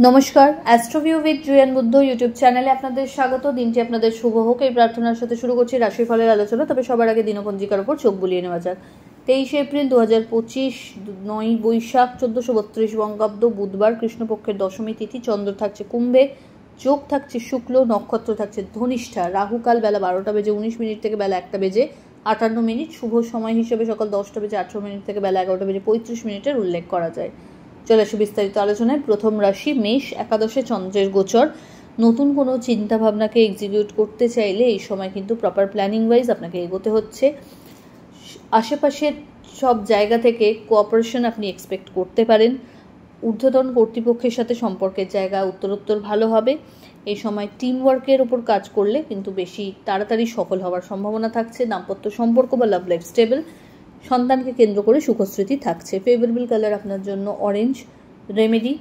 নমস্কার, অ্যাস্ট্রোভিউ with জুয়েন Buddha YouTube চ্যানেলে আপনাদের স্বাগত। দিনটি আপনাদের শুভ হোক এই প্রার্থনার সাথে শুরু করছি রাশিফলের আলোচনা। তবে সবার আগে দিনপঞ্জিকার উপর চোখ বুলিয়ে নেওয়া যাক। 23 এপ্রিল 2025, 9 বৈশাখ 1432 বঙ্গাব্দ, বুধবার, কৃষ্ণপক্ষের দশমী তিথি। চন্দ্র থাকছে কুম্ভে, যোগ থাকছে শুক্ল, নক্ষত্র থাকছে ধনিষ্ঠা। রাহুকাল বেলা 12টা বেজে 19 মিনিট থেকে বেলা 1টা বেজে 58 মিনিট। শুভ সময় হিসেবে সকাল 10টা বেজে 18 মিনিট থেকে বেলা 11টা বেজে 35 মিনিটের উল্লেখ করা যায়। চলে আসে বিস্তারিত আলোচনায়। প্রথম রাশি মেষ। একাদশে চন্দ্রের গোচর। নতুন কোনো চিন্তাভাবনাকে এক্সিকিউট করতে চাইলে এই সময় কিন্তু প্রপার প্ল্যানিং ওয়াইজ আপনাকে এগোতে হচ্ছে। আশেপাশের সব জায়গা থেকে কোঅপারেশন আপনি এক্সপেক্ট করতে পারেন। ঊর্ধ্বতন কর্তৃপক্ষের সাথে সম্পর্কের জায়গা উত্তরোত্তর ভালো হবে। এই সময় টিম ওয়ার্কের ওপর কাজ করলে কিন্তু বেশি তাড়াতাড়ি সফল হওয়ার সম্ভাবনা থাকছে। দাম্পত্য সম্পর্ক বা লাভ লাইফ স্টেবল। সন্তানকে কেন্দ্র করে সুখস্মৃতি থাকছে। ফেভারেবল কালার আপনার জন্য অরেঞ্জ। রেমেডি,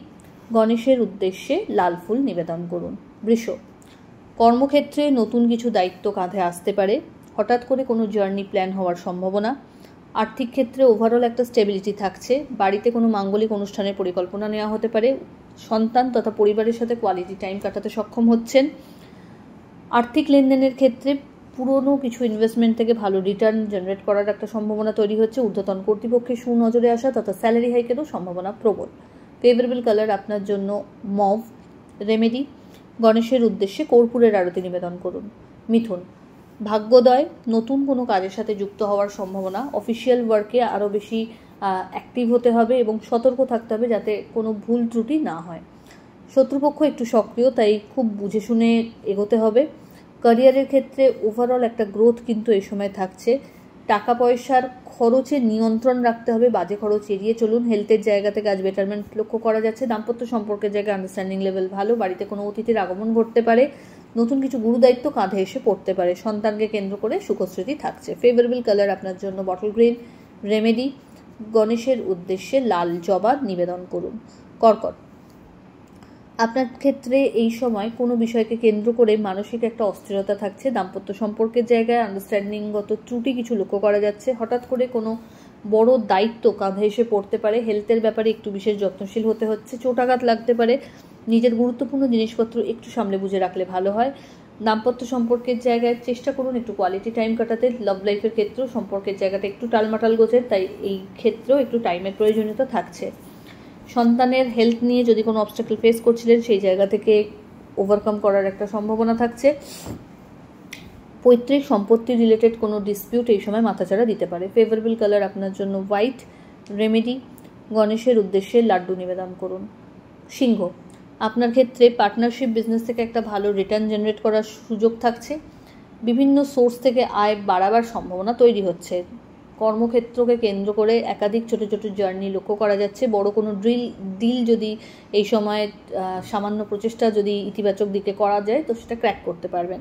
গণেশের উদ্দেশ্যে লাল ফুল নিবেদন করুন। বৃষ। কর্মক্ষেত্রে নতুন কিছু দায়িত্ব কাঁধে আসতে পারে। হঠাৎ করে কোনো জার্নি প্ল্যান হওয়ার সম্ভাবনা। আর্থিক ক্ষেত্রে ওভারঅল একটা স্টেবিলিটি থাকছে। বাড়িতে কোনো মাঙ্গলিক অনুষ্ঠানের পরিকল্পনা নেওয়া হতে পারে। সন্তান তথা পরিবারের সাথে কোয়ালিটি টাইম কাটাতে সক্ষম হচ্ছেন। আর্থিক লেনদেনের ক্ষেত্রে পুরনো কিছু ইনভেস্টমেন্ট থেকে ভালো রিটার্ন জেনারেট করার একটা সম্ভাবনা তৈরি হচ্ছে। ঊর্ধ্বতন কর্তৃপক্ষের সুনজরে আসা তথা স্যালারি হাইকেরও সম্ভাবনা প্রবল। ফেভারেবল কালার আপনার জন্য মভ। রেমেডি, গণেশের উদ্দেশ্যে কর্পূরের আরতি নিবেদন করুন। মিথুন। ভাগ্যোদয়, নতুন কোনো কাজের সাথে যুক্ত হওয়ার সম্ভাবনা। অফিসিয়াল ওয়ার্কে আরও বেশি অ্যাক্টিভ হতে হবে এবং সতর্ক থাকতে হবে যাতে কোনো ভুল ত্রুটি না হয়। শত্রুপক্ষ একটু সক্রিয়, তাই খুব বুঝে শুনে এগোতে হবে। ক্যারিয়ারের ক্ষেত্রে ওভারঅল একটা গ্রোথ কিন্তু এই সময় থাকছে। টাকা পয়সার খরচে নিয়ন্ত্রণ রাখতে হবে, বাজে খরচ এড়িয়ে চলুন। হেলথের জায়গা থেকে আজ বেটারমেন্ট লক্ষ্য করা যাচ্ছে। দাম্পত্য সম্পর্কের জায়গায় আন্ডারস্ট্যান্ডিং লেভেল ভালো। বাড়িতে কোনো অতিথির আগমন ঘটতে পারে। নতুন কিছু গুরুদায়িত্ব কাঁধে এসে পড়তে পারে। সন্তানকে কেন্দ্র করে সুখস্মৃতি থাকছে। ফেভারেবল কালার আপনার জন্য বটল গ্রিন। রেমেডি, গণেশের উদ্দেশ্যে লাল জবা নিবেদন করুন। কর্কট। আপনার ক্ষেত্রে এই সময় কোনো বিষয়কে কেন্দ্র করে মানসিক একটা অস্থিরতা থাকছে। দাম্পত্য সম্পর্কের জায়গায় আন্ডারস্ট্যান্ডিংগত ত্রুটি কিছু লক্ষ্য করা যাচ্ছে। হঠাৎ করে কোনো বড় দায়িত্ব কাঁধে এসে পড়তে পারে। হেলথের ব্যাপারে একটু বিশেষ যত্নশীল হতে হচ্ছে। চোটাঘাত লাগতে পারে। নিজের গুরুত্বপূর্ণ জিনিসপত্র একটু সামলে বুঝে রাখলে ভালো হয়। দাম্পত্য সম্পর্কের জায়গায় চেষ্টা করুন একটু কোয়ালিটি টাইম কাটাতে। লাভ লাইফের ক্ষেত্রেও সম্পর্কের জায়গাটা একটু টালমাটাল গোছের, তাই এই ক্ষেত্রেও একটু টাইমের প্রয়োজনীয়তা থাকছে। সন্তানের হেলথ নিয়ে যদি কোনো অবস্টাকল ফেস করছিলেন সেই জায়গা থেকে ওভারকাম করার একটা সম্ভাবনা থাকছে। পৈতৃক সম্পত্তি রিলেটেড কোনো ডিসপিউট এই সময় মাথাচাড়া দিতে পারে। ফেভারেবল কালার আপনার জন্য হোয়াইট। রেমেডি, গণেশের উদ্দেশ্যে লাড্ডু নিবেদন করুন। সিংহ। আপনার ক্ষেত্রে পার্টনারশিপ বিজনেস থেকে একটা ভালো রিটার্ন জেনারেট করার সুযোগ থাকছে। বিভিন্ন সোর্স থেকে আয় বাড়াবার সম্ভাবনা তৈরি হচ্ছে। কর্মক্ষেত্রকে কেন্দ্র করে একাধিক ছোট ছোট জার্নি লক্ষ্য করা যাচ্ছে। বড় কোনো ডিল যদি এই সময় সামান্য প্রচেষ্টা যদি ইতিবাচক দিকে করা যায় তো সেটা ক্র্যাক করতে পারবেন।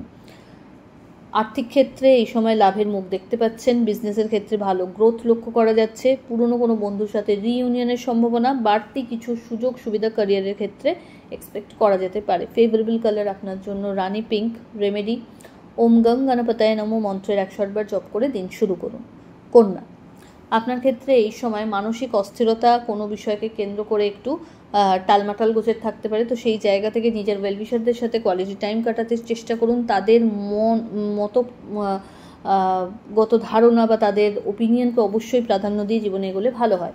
আর্থিক ক্ষেত্রে এই সময় লাভের মুখ দেখতে পাচ্ছেন। বিজনেসের ক্ষেত্রে ভালো গ্রোথ লক্ষ্য করা যাচ্ছে। পুরনো কোনো বন্ধুর সাথে রিইউনিয়নের সম্ভাবনা। বাড়তি কিছু সুযোগ সুবিধা ক্যারিয়ারের ক্ষেত্রে এক্সপেক্ট করা যেতে পারে। ফেভারেবল কালার আপনার জন্য রানী পিঙ্ক। রেমেডি, ওম গং গণপতায় নমো মন্ত্রের 108 বার জপ করে দিন শুরু করুন। কন্যা। আপনার ক্ষেত্রে এই সময় মানসিক অস্থিরতা কোনো বিষয়কে কেন্দ্র করে একটু টালমাটাল গোছের থাকতে পারে, তো সেই জায়গা থেকে নিজের ওয়েলউইশারদের সাথে কোয়ালিটি টাইম কাটাতে চেষ্টা করুন। তাদের গত ধারণা বা তাদের ওপিনিয়নকে অবশ্যই প্রাধান্য দিয়ে জীবনে এগোলে ভালো হয়।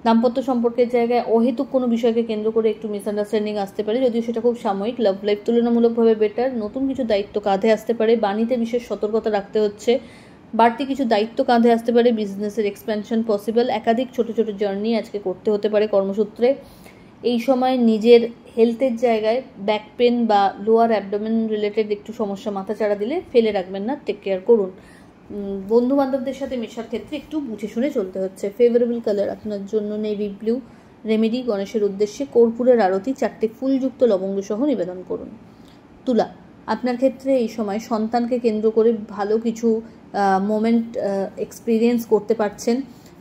দাম্পত্য সম্পর্কের জায়গায় অহেতুক কোনো বিষয়কে কেন্দ্র করে একটু মিসআন্ডারস্ট্যান্ডিং আসতে পারে, যদিও সেটা খুব সাময়িক। লাভ লাইফ তুলনামূলকভাবে বেটার। নতুন কিছু দায়িত্ব কাঁধে আসতে পারে। বাণীতে বিশেষ সতর্কতা রাখতে হচ্ছে। বাড়তি কিছু দায়িত্ব কাঁধে আসতে পারে। বিজনেসের এক্সপ্যানশন পসিবল। একাধিক ছোট ছোট জার্নি আজকে করতে হতে পারে কর্মসূত্রে। এই সময় নিজের হেলথের জায়গায় ব্যাক পেন বা লোয়ার অ্যাবডোমেন রিলেটেড একটু সমস্যা মাথাচাড়া দিলে ফেলে রাখবেন না, টেক কেয়ার করুন। বন্ধু বান্ধবদের সাথে মেশার ক্ষেত্রে একটু বুঝে শুনে চলতে হচ্ছে। ফেভারেবল কালার আপনার জন্য নেভি ব্লু। রেমেডি, গণেশের উদ্দেশ্যে কর্পূরের আরতি 4টে ফুলযুক্ত লবঙ্গ সহ নিবেদন করুন। তুলা। আপনার ক্ষেত্রে এই সময় সন্তানকে কেন্দ্র করে ভালো কিছু মোমেন্ট এক্সপিরিয়েন্স করতে পারছেন।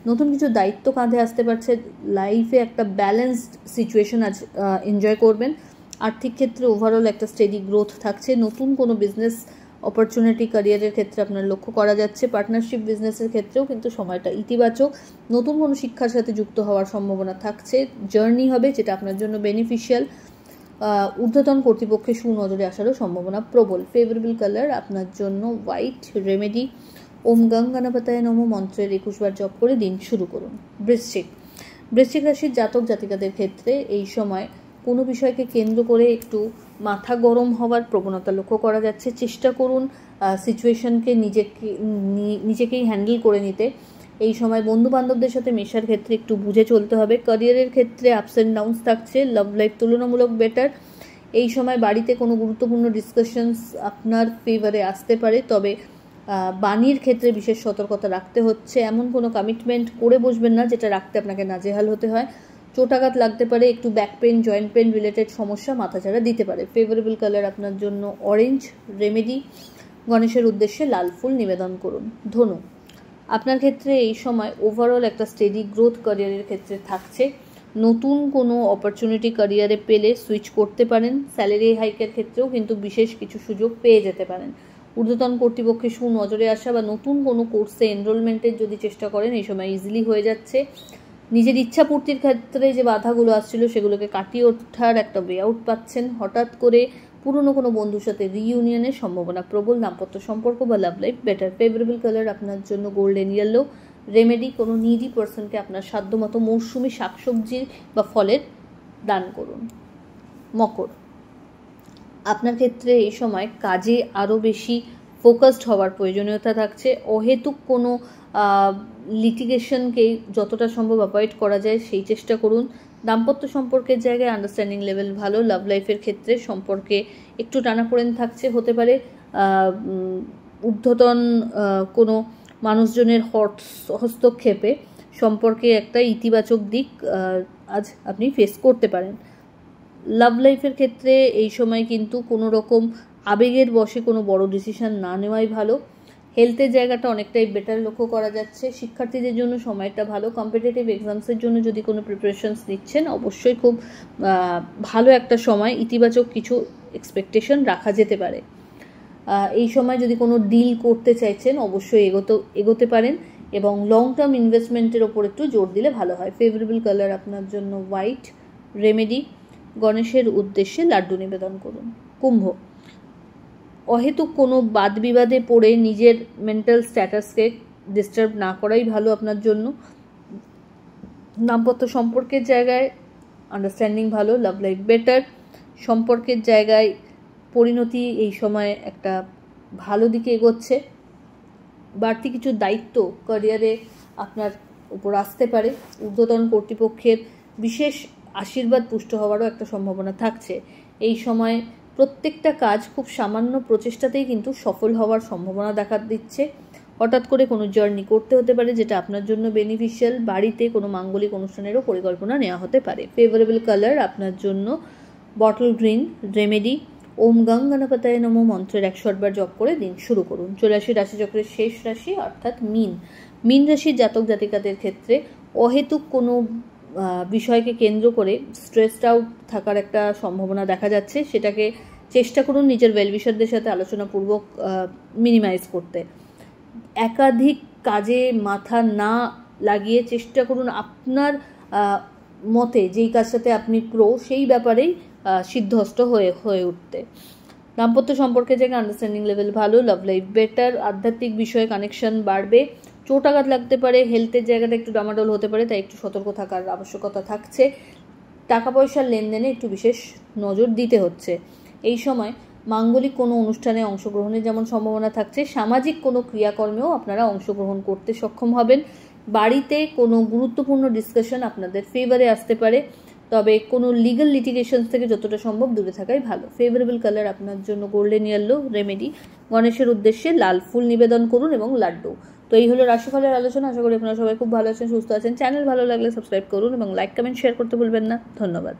নতুন কিছু দায়িত্ব কাঁধে আসতে পারছে। লাইফে একটা ব্যালেন্সড সিচুয়েশন আজ এনজয় করবেন। আর্থিক ক্ষেত্রে ওভারঅল একটা স্টেডি গ্রোথ থাকছে। নতুন কোনো বিজনেস অপরচুনিটি ক্যারিয়ারের ক্ষেত্রে আপনার লক্ষ্য করা যাচ্ছে। পার্টনারশিপ বিজনেসের ক্ষেত্রেও কিন্তু সময়টা ইতিবাচক। নতুন কোনো শিক্ষার সাথে যুক্ত হওয়ার সম্ভাবনা থাকছে। জার্নি হবে যেটা আপনার জন্য বেনিফিশিয়াল। ঊর্ধ্বতন কর্তৃপক্ষের সুনজরে আসারও সম্ভাবনা প্রবল। ফেভারেবল কালার আপনার জন্য হোয়াইট। রেমেডি ওম গং গণপতায় নমঃ মন্ত্রের 21 বার জপ করে দিন শুরু করুন। বৃশ্চিক রাশির জাতক জাতিকাদের ক্ষেত্রে এই সময় কোনো বিষয়কে কেন্দ্র করে একটু মাথা গরম হওয়ার প্রবণতা লক্ষ্য করা যাচ্ছে। চেষ্টা করুন সিচুয়েশনকে নিজেকেই হ্যান্ডেল করে নিতে। এই সময় বন্ধু বান্ধবদের সাথে মেশার ক্ষেত্রে একটু বুঝে চলতে হবে। ক্যারিয়ারের ক্ষেত্রে আপস অ্যান্ড ডাউনস থাকছে। লাভ লাইফ তুলনামূলক বেটার। এই সময় বাড়িতে কোনো গুরুত্বপূর্ণ ডিসকাশনস আপনার ফেভারে আসতে পারে, তবে বাণীর ক্ষেত্রে বিশেষ সতর্কতা রাখতে হচ্ছে। এমন কোনো কমিটমেন্ট করে বসবেন না যেটা রাখতে আপনাকে নাজেহাল হতে হয়। চোটাঘাত লাগতে পারে, একটু back pain, joint pain related সমস্যা মাথাচাড়া দিতে পারে। ফেভারেবল কালার আপনার জন্য অরেঞ্জ। রেমেডি গণেশের উদ্দেশ্যে লাল ফুল নিবেদন করুন। ধনু আপনার ক্ষেত্রে এই সময় ওভারঅল একটা স্টেডি গ্রোথ ক্যারিয়ারের ক্ষেত্রে থাকছে। নতুন কোনো অপরচুনিটি ক্যারিয়ারে পেলে সুইচ করতে পারেন। স্যালারি হাইকের ক্ষেত্রেও কিন্তু বিশেষ কিছু সুযোগ পেয়ে যেতে পারেন। ঊর্ধ্বতন কর্তৃপক্ষের সুনজরে আসা বা নতুন কোনো কোর্সে এনরোলমেন্টের যদি চেষ্টা করেন এই সময় ইজিলি হয়ে যাচ্ছে। নিজের ইচ্ছা পূর্তির ক্ষেত্রে যে বাধাগুলো আসছিল সেগুলোকে কাটিয়ে ওঠার একটা ওয়ে আউট পাচ্ছেন। হঠাৎ করে পুরনো কোনো বন্ধুর সাথে রিইউনিয়নের সম্ভাবনা প্রবল। দাম্পত্য সম্পর্ক বা love life better. Favourable colour আপনার জন্য গোল্ডেন ইয়েলো। রেমেডি কোনো নিডি পার্সনকে আপনার সাধ্যমতো মৌসুমি শাকসবজি বা ফলের দান করুন। মকর আপনার ক্ষেত্রে এই সময় কাজে আরও বেশি ফোকাসড হওয়ার প্রয়োজনীয়তা থাকছে। অহেতুক কোনো লিটিগেশনকে যতটা সম্ভব অ্যাভয়েড করা যায় সেই চেষ্টা করুন। দাম্পত্য সম্পর্কের জায়গায় আন্ডারস্ট্যান্ডিং লেভেল ভালো। লাভ লাইফের ক্ষেত্রে সম্পর্কে একটু টানাপোড়েন থাকছে, হতে পারে ঊর্ধ্বতন কোনো মানুষজনের হস্তক্ষেপে সম্পর্কে একটা ইতিবাচক দিক আজ আপনি ফেস করতে পারেন। লাভ লাইফের ক্ষেত্রে এই সময় কিন্তু কোনো রকম আবেগের বশে কোনো বড় ডিসিশন না নেওয়াই ভালো। হেলথের জায়গাটা অনেকটাই বেটার লক্ষ্য করা যাচ্ছে। শিক্ষার্থীদের জন্য সময়টা ভালো। কম্পিটিটিভ এক্সামসের জন্য যদি কোনো প্রিপারেশনস নিচ্ছেন অবশ্যই খুব ভালো একটা সময়। ইতিবাচক কিছু এক্সপেকটেশন রাখা যেতে পারে। এই সময় যদি কোনো ডিল করতে চাইছেন অবশ্যই এগোতে পারেন এবং লং টার্ম ইনভেস্টমেন্টের ওপর একটু জোর দিলে ভালো হয়। ফেভারেবল কালার আপনার জন্য হোয়াইট। রেমেডি গণেশের উদ্দেশ্যে লাড্ডু নিবেদন করুন। কুম্ভ অহেতুক কোনো বাদ বিবাদে পড়ে নিজের মেন্টাল স্ট্যাটাসকে ডিস্টার্ব না করাই ভালো আপনার জন্য। দাম্পত্য সম্পর্কের জায়গায় আন্ডারস্ট্যান্ডিং ভালো। Love life better. সম্পর্কের জায়গায় পরিণতি এই সময় একটা ভালো দিকে এগোচ্ছে। বাড়তি কিছু দায়িত্ব ক্যারিয়ারে আপনার উপর আসতে পারে। ঊর্ধ্বতন কর্তৃপক্ষের বিশেষ আশীর্বাদ পুষ্ট হওয়ারও একটা সম্ভাবনা থাকছে। এই সময় প্রত্যেকটা কাজ খুব সামান্য প্রচেষ্টাতেই কিন্তু সফল হওয়ার সম্ভাবনা দেখা দিচ্ছে। হঠাৎ করে কোনো জার্নি করতে হতে পারে যেটা আপনার জন্য বেনিফিশিয়াল। বাড়িতে কোনো মাঙ্গলিক অনুষ্ঠানেরও পরিকল্পনা নেওয়া হতে পারে। ফেভারেবল কালার আপনার জন্য বটল গ্রিন। রেমেডি ওম গং গণপতায় নমঃ মন্ত্রের 108 বার জপ করে দিন শুরু করুন। চলে আসি রাশিচক্রের শেষ রাশি অর্থাৎ মীন রাশির জাতক জাতিকাদের ক্ষেত্রে অহেতুক কোনো বিষয়কে কেন্দ্র করে স্ট্রেসড আউট থাকার একটা সম্ভাবনা দেখা যাচ্ছে। সেটাকে চেষ্টা করুন নিজের ওয়েলউইশারদের সাথে আলোচনাপূর্বক মিনিমাইজ করতে। একাধিক কাজে মাথা না লাগিয়ে চেষ্টা করুন আপনার মতে যেই কাজটাতে আপনি প্রো সেই ব্যাপারেই সিদ্ধহস্ত হয়ে উঠতে। দাম্পত্য সম্পর্কের জায়গায় আন্ডারস্ট্যান্ডিং লেভেল ভালো। Love life better. আধ্যাত্মিক বিষয়ে কানেকশন বাড়বে। চোটাঘাত লাগতে পারে। হেলথের জায়গাটা একটু ডামাডোল হতে পারে, তাই একটু সতর্ক থাকার আবশ্যকতা থাকছে। টাকা পয়সার লেনদেনে একটু বিশেষ নজর দিতে হচ্ছে। এই সময় মাঙ্গলিক কোনো অনুষ্ঠানে অংশগ্রহণের যেমন সম্ভাবনা থাকছে, সামাজিক কোনো ক্রিয়াকর্মেও আপনারা অংশগ্রহণ করতে সক্ষম হবেন। বাড়িতে কোনো গুরুত্বপূর্ণ ডিসকাশন আপনাদের ফেভারে আসতে পারে, তবে কোনো লিগ্যাল লিটিগেশনস থেকে যতটা সম্ভব দূরে থাকাই ভালো। ফেভারেবল কালার আপনার জন্য গোল্ডেন ইয়েলো। রেমেডি গণেশের উদ্দেশ্যে লাল ফুল নিবেদন করুন এবং লাড্ডু। তো এই হলো রাশিফলের আলোচনা। আশা করি আপনারা সবাই খুব ভালো আছেন, সুস্থ আছেন। চ্যানেল ভালো লাগলে সাবস্ক্রাইব করুন এবং লাইক কমেন্ট শেয়ার করতে ভুলবেন না। ধন্যবাদ।